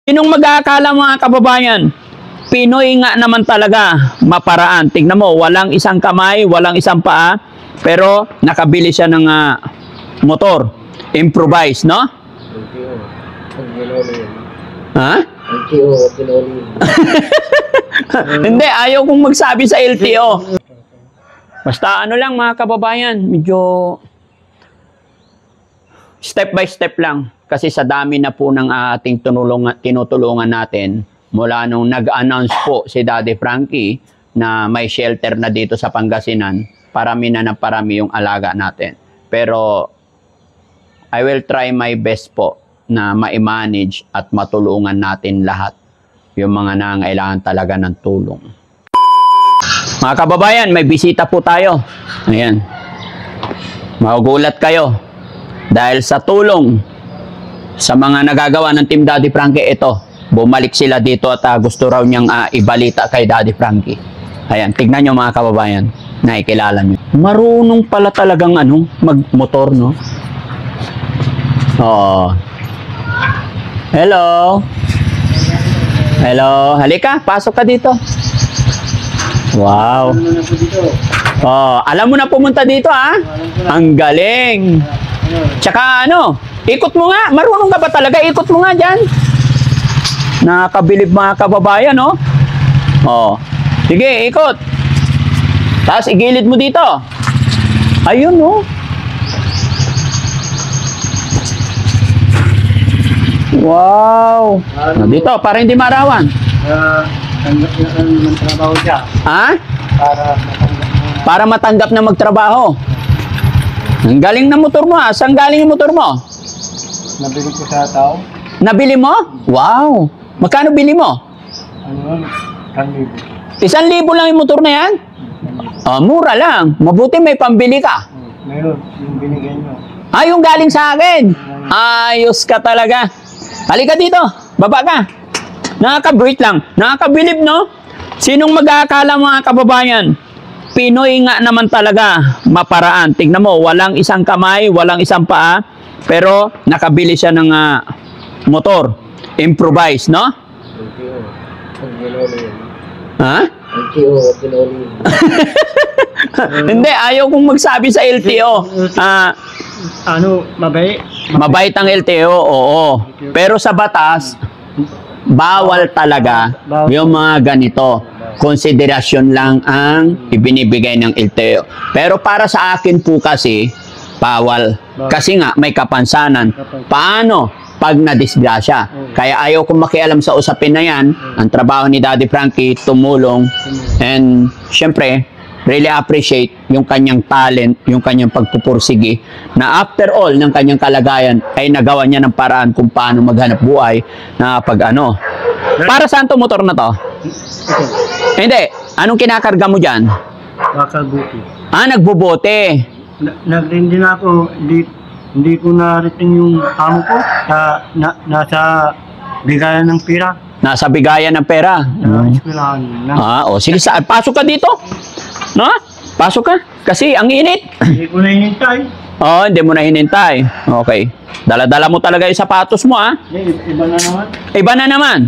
Sinong mag-aakala mga kababayan? Pinoy nga naman talaga, maparaan. Tingnan mo, walang isang kamay, walang isang paa, pero nakabili siya ng motor. Improvise, no? Ha? Hindi, ayaw kong magsabi sa LTO. Basta ano lang mga kababayan, medyo step by step lang. Kasi sa dami na po ng ating tinutulungan natin, mula nung nag-announce po si Daddy Frankie na may shelter na dito sa Pangasinan, parami na yung alaga natin. Pero I will try my best po na ma-manage at matulungan natin lahat yung mga nangailangan talaga ng tulong. Mga kababayan, may bisita po tayo. Ayan. Magugulat kayo. Dahil sa tulong sa mga nagagawa ng Team Daddy Frankie, ito, bumalik sila dito at gusto raw niyang ibalita kay Daddy Frankie. Ayan, tignan nyo mga kababayan. Nakikilala nyo. Marunong pala talagang magmotor, no? Oo. Hello. Hello. Halika, pasok ka dito. Wow. Oh, alam mo na pumunta dito, ha? Ang galing. Tsaka ikot mo nga. Marunong ka ba talaga? Ikot mo nga dyan. Nakakabilib mga kababayan, no? Oh. Sige, ikot. Tapos igilid mo dito. Ayun, no? Wow. Dito, para hindi marawan. Trabaho siya. Ha? Para matanggap na magtrabaho. Ang galing na motor mo, ha? Saan galing yung motor mo? Nabili ko sa tao. Nabili mo? Wow. Magkano bili mo? 1,000. 1,000 lang yung motor na yan? Mura lang. Mabuti may pambili ka. Mayroon, yung binigay nyo. Yung galing sa akin. Ayos ka talaga. Halika dito. Baba ka. Nakaka-break lang. Nakakabilib, no? Sinong mag-aakala mga kababayan? Pinoy nga naman talaga, maparaan. Tingnan mo, walang isang kamay, walang isang paa, pero nakabili siya ng motor. Improvise, no? Ha? Hindi, ayaw kong magsabi sa LTO. Mabait? Mabait ang LTO, oo. Pero sa batas, bawal talaga yung mga ganito. Konsiderasyon lang ang ibinibigay ng LTO. Pero para sa akin po kasi, bawal. Kasi nga, may kapansanan. Paano? Pag nadisgrasya. Kaya ayaw kong makialam sa usapin na yan. Ang trabaho ni Daddy Frankie, tumulong. And, syempre, really appreciate yung kanyang talent, yung kanyang pagpupursigi, na after all ng kanyang kalagayan, ay nagawa niya ng paraan kung paano maghanap buhay na Para saan to motor na to? Hindi. Anong kinakarga mo dyan? Bakal buti. Nagbubote. Nagrindi na ako. Hindi ko nariting yung amo ko. Nasa bigayan ng pera. Nasa bigayan ng pera. Sige, pasok ka dito. No? Pasok ka. Kasi ang init. Hindi ko na hinintay. Hindi mo na hinintay. Okay. Dala-dala mo talaga yung sapatos mo, ha? Iba na naman. Iba na naman.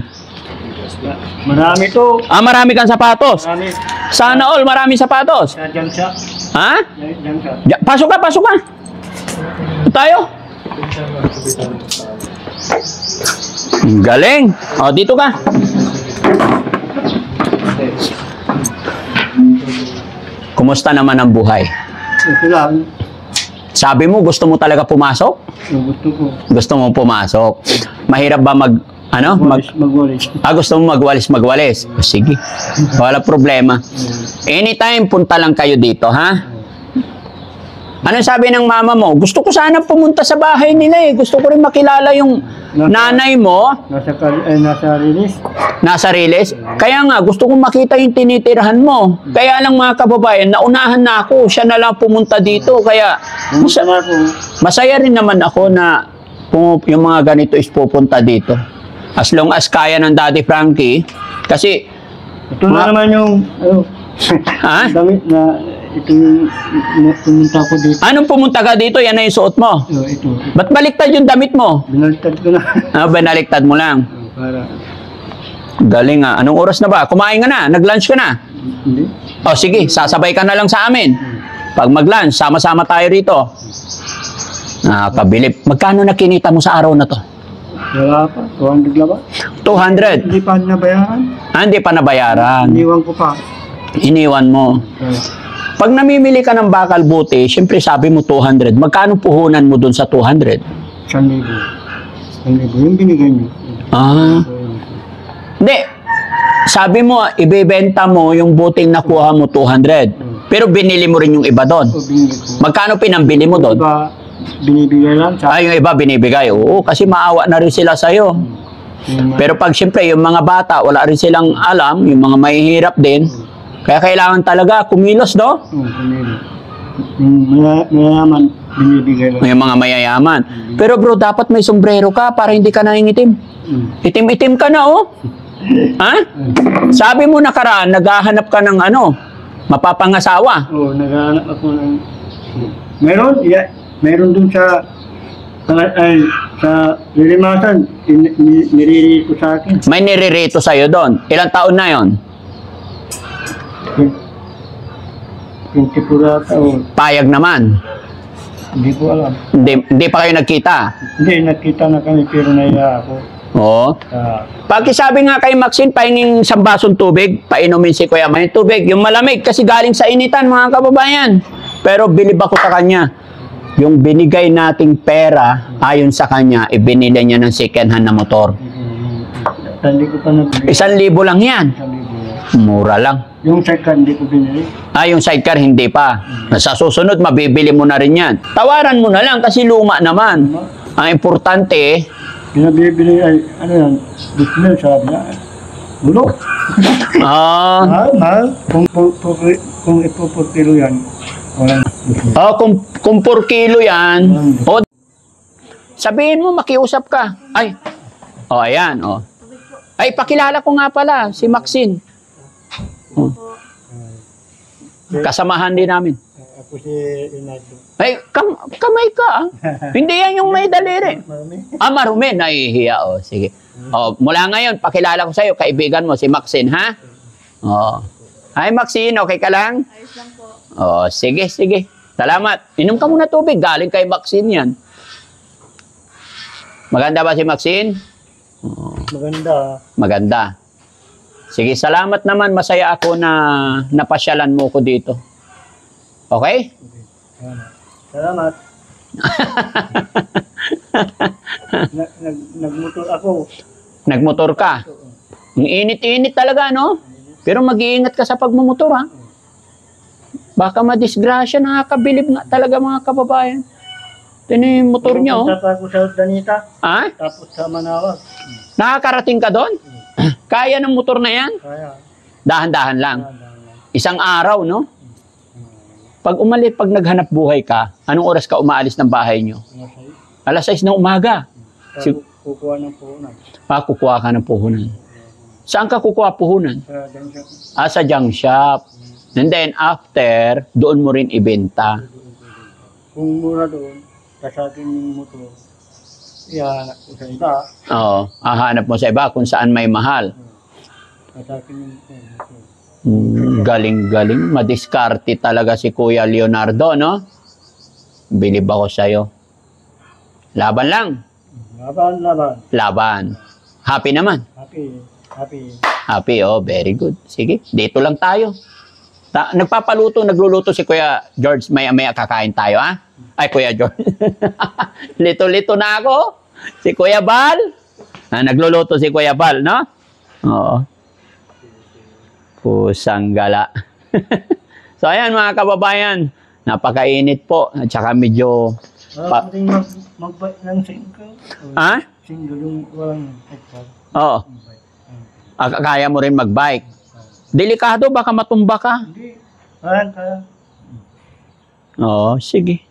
Marami to. Marami kang sapatos. Marami. Sana all, maraming sapatos. Diyan siya. Ha? Diyan siya. Pasok ka, pasok ka. Tayo. Galing. Dito ka. Kumusta naman ang buhay? Ito lang. Sabi mo, gusto mo talaga pumasok? Gusto ko. Gusto mo pumasok. Mahirap ba magwalis? Gusto mo magwalis? Sige. Wala problema. Anytime, punta lang kayo dito, ha? Ano sabi ng mama mo? Gusto ko sana pumunta sa bahay nila, eh. Gusto ko rin makilala yung nanay mo. Nasa release. Nasa release? Kaya nga, gusto kong makita yung tinitirahan mo. Kaya lang mga kababayan, naunahan na ako. Siya na lang pumunta dito. Kaya, masaya rin naman ako na kung yung mga ganito is pupunta dito. As long as kaya ng Daddy Frankie. Kasi, ito na naman yung damit na ito yung pumunta ko dito. Anong pumunta ka dito? Yan na yung suot mo. Ito. Ba't baliktad yung damit mo? Binaliktad ko na. Binaliktad mo lang. Para, Galing nga. Anong oras na ba? Kumain ka na? Nag-lunch ka na? hindi. O sige, sasabay ka na lang sa amin. Pag mag-lunch, sama-sama tayo rito. Nakakabilib. Magkano na kinita mo sa araw na to? Wala pa. 200 lang ba? 200. Hindi pa nabayaran. Hindi pa nabayaran. Iniwan ko pa. Iniwan mo. Pag namimili ka ng bakal buti, syempre sabi mo 200. Magkano puhunan mo dun sa 200? 1,000. 1,000. Yung binigay niyo. Hindi. Sabi mo, ibebenta mo yung buting nakuha mo 200. Pero binili mo rin yung iba doon. O binigay ko. Magkano pinambili mo doon? Iba, binibigay lang sa Yung iba binibigay. Oo, kasi maawa na rin sila sa'yo. yung, Pero pag siyempre, yung mga bata, wala rin silang alam, yung mga mahihirap din. Kaya kailangan talaga kumilos, no? binibigay. Yung mayaman, binibigay lang. Yung mga mayayaman. Pero bro, dapat may sombrero ka para hindi ka nangingitim. Itim-itim ka na, oh. Ha? Sabi mo nakaraan, naghahanap ka ng ano, mapapangasawa. Oo, naghahanap ako ng... Meron, meron dun sa Lilimasan, niririto sa akin. May niririto sa'yo doon. Ilang taon na yon? 24 ata o Payag naman. hindi ko alam. Hindi pa kayo nagkita. Hindi, nakita na kami pero naiya ako. Oo. Ah, Pagkisabi nga kay Maxine, pahinging isang basong tubig, painumin si Kuya May tubig, yung malamig, kasi galing sa initan, mga kababayan. Pero bilib ako sa kanya. Yung binigay nating pera, ayon sa kanya, ibinili niya ng second hand na motor. hindi ko pa nabili. 1,000 lang yan. 1,000. Mura lang. Yung second, hindi ko binili. Yung sidecar, hindi pa. Sa susunod, mabibili mo na rin yan. Tawaran mo na lang kasi luma naman. Ang importante, Pinabibili ay, ano yan, bismil, sabi niya. Gulo. Mahal. Kung ipuputilo yan, walang bismil. kung 4 kilo yan, sabihin mo, makiusap ka. Ayan, Ay, pakilala ko nga pala, si Maxine. Kasamahan din namin. Ako si Inado. Ay, kamay ka, Hindi yan yung may daliri. Marumi. Nahihiya, Sige. Mula ngayon, pakilala ko sa'yo, kaibigan mo, si Maxine, ha? Hi, Maxine, okay ka lang? Ayos lang po. Sige. Salamat. Inom ka muna tubig, galing kay Maxine yan. Maganda ba si Maxine? Maganda. Maganda. Sige, salamat naman. Masaya ako na napasyalan mo ko dito. Okay? Salamat. Nagmotor ako. Nagmotor ka. Ang init-init talaga, no? Pero mag-iingat ka sa pagmumotor, ha? Baka madisgrasya, nakakabilib nga talaga mga kababayan. Ito na yung motor nyo. Pupunta pa ako sa Danita. Tapos sa Manawag. Nakakarating ka doon? Kaya ng motor na yan? Kaya. Dahan-dahan lang. Isang araw, no? Pag naghanap buhay ka, anong oras ka umaalis ng bahay nyo? Alas 6 ng umaga. Kukuha ng puhunan. Kukuha ka ng puhunan. Saan ka kukuha puhunan? Sa Danita. Sa junk shop. And then after, doon mo rin ibenta. Kung mura doon, kasakin yung motor, ihanap ko sa iba. Hahanap mo sa iba kung saan may mahal. Kasakin yung motor. Galing-galing. Madiskarte talaga si Kuya Leonardo, no? Bilib ako sa'yo. Laban lang. Laban. Happy naman. Happy, very good. Sige, dito lang tayo. Nagluluto si Kuya George. Maya kakain tayo, ha? Ay, Kuya George. Lito-lito na ako. Si Kuya Bal. Nagluluto si Kuya Bal, no? Oo. Pusang gala. So, ayan mga kababayan. Napakainit po. At saka medyo... Mag-bike ng single. Single yung walang headpad. Oo. Kaya mo rin mag-bike. Delikado, baka matumba ka. Hindi. Kaya. Sige.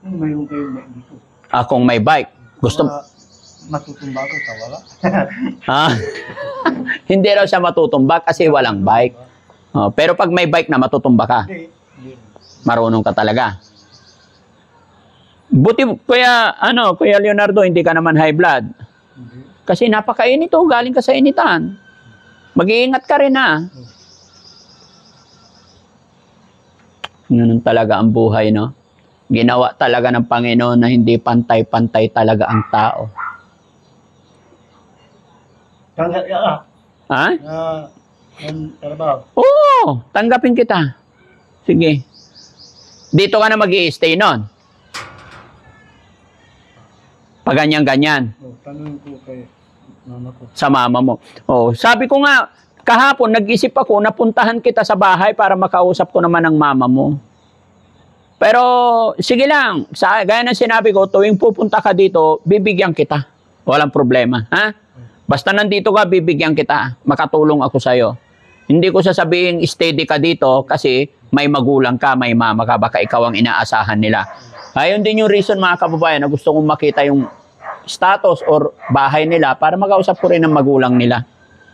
Mayroon kayo dito. Kung may bike. Gusto... Matutumba ko sa wala. Hindi raw siya matutumba kasi walang bike. Pero pag may bike na, matutumba ka. Hindi. Marunong ka talaga. Buti, Kuya Leonardo, hindi ka naman high blood. Hindi. Kasi napakainit oh, galing ka sa initan. Mag-iingat ka rin ha. Ganun talaga ang buhay, no? Ginawa talaga ng Panginoon na hindi pantay-pantay talaga ang tao. Tanggap ka ah. Ha? Ang trabaho. Oo, tanggapin kita. Sige. Dito ka na mag-i-stay nun. Pag ganyan-ganyan. Oh, tanong ko kay mama ko. Sa mama mo. Oh, sabi ko nga, kahapon nag-isip ako, napuntahan kita sa bahay para makausap ko naman ang mama mo. Pero, sige lang, gaya ng sinabi ko, tuwing pupunta ka dito, bibigyan kita. Walang problema, ha? Basta nandito ka, bibigyan kita. Makatulong ako sa'yo. Hindi ko sasabihin, steady ka dito kasi may magulang ka, may mama ka, baka ikaw ang inaasahan nila. Ayun din yung reason mga kababayan na gusto kong makita yung status or bahay nila para makausap ko rin ang magulang nila.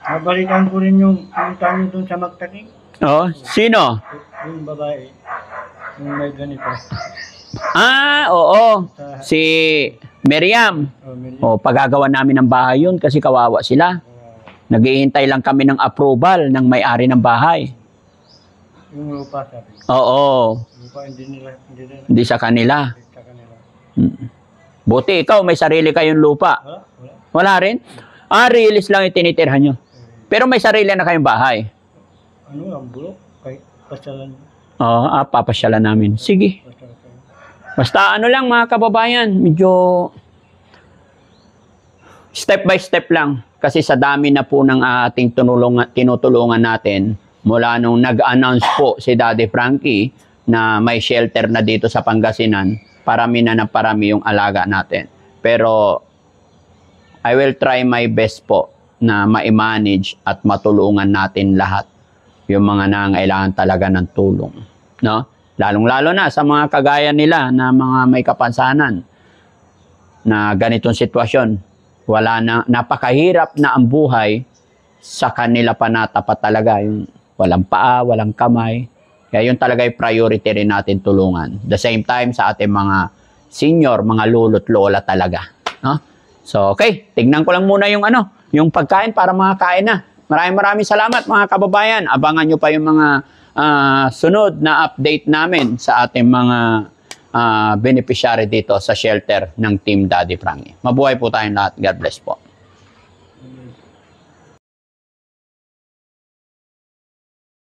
Nabalikan ko rin yung punta niyo doon sa Magtaking. Oh, sino? Yung babae. Yung may ganito. Ah, oo. Si Miriam. Oh, pagagawa namin ng bahay yun kasi kawawa sila. Naghihintay lang kami ng approval ng may-ari ng bahay. Yung lupa sabi. Oo. Lupa hindi Hindi sa kanila. sa kanila. Buti ikaw, may sarili kayong lupa. Wala? Wala. Wala rin? Ah, realist lang yung tinitirhan nyo. Pero may sarili na kayong bahay. Ano ang bulok? Kay pasalan. Oo, papasyalan namin. Sige. Basta ano lang mga kababayan, medyo step by step lang. Kasi sa dami na po ng ating tinutulungan natin, mula nung nag-announce po si Daddy Frankie na may shelter na dito sa Pangasinan, parami na ng parami yung alaga natin. Pero I will try my best po na ma-manage at matulungan natin lahat yung mga nangailangan talaga ng tulong. No? Lalong-lalo na sa mga kagaya nila na mga may kapansanan na ganitong sitwasyon. Wala na, napakahirap na ang buhay sa kanila pa natapat talaga. Yung walang paa, walang kamay. Kaya yun talaga yung priority rin natin tulungan. The same time sa ating mga senior, mga lolo't lola talaga. No? So, okay. Tignan ko lang muna yung pagkain para makakain na. Maraming salamat mga kababayan. Abangan nyo pa yung mga sunod na update namin sa ating mga beneficiary dito sa shelter ng Team Daddy Frankie. Mabuhay po tayong lahat. God bless po.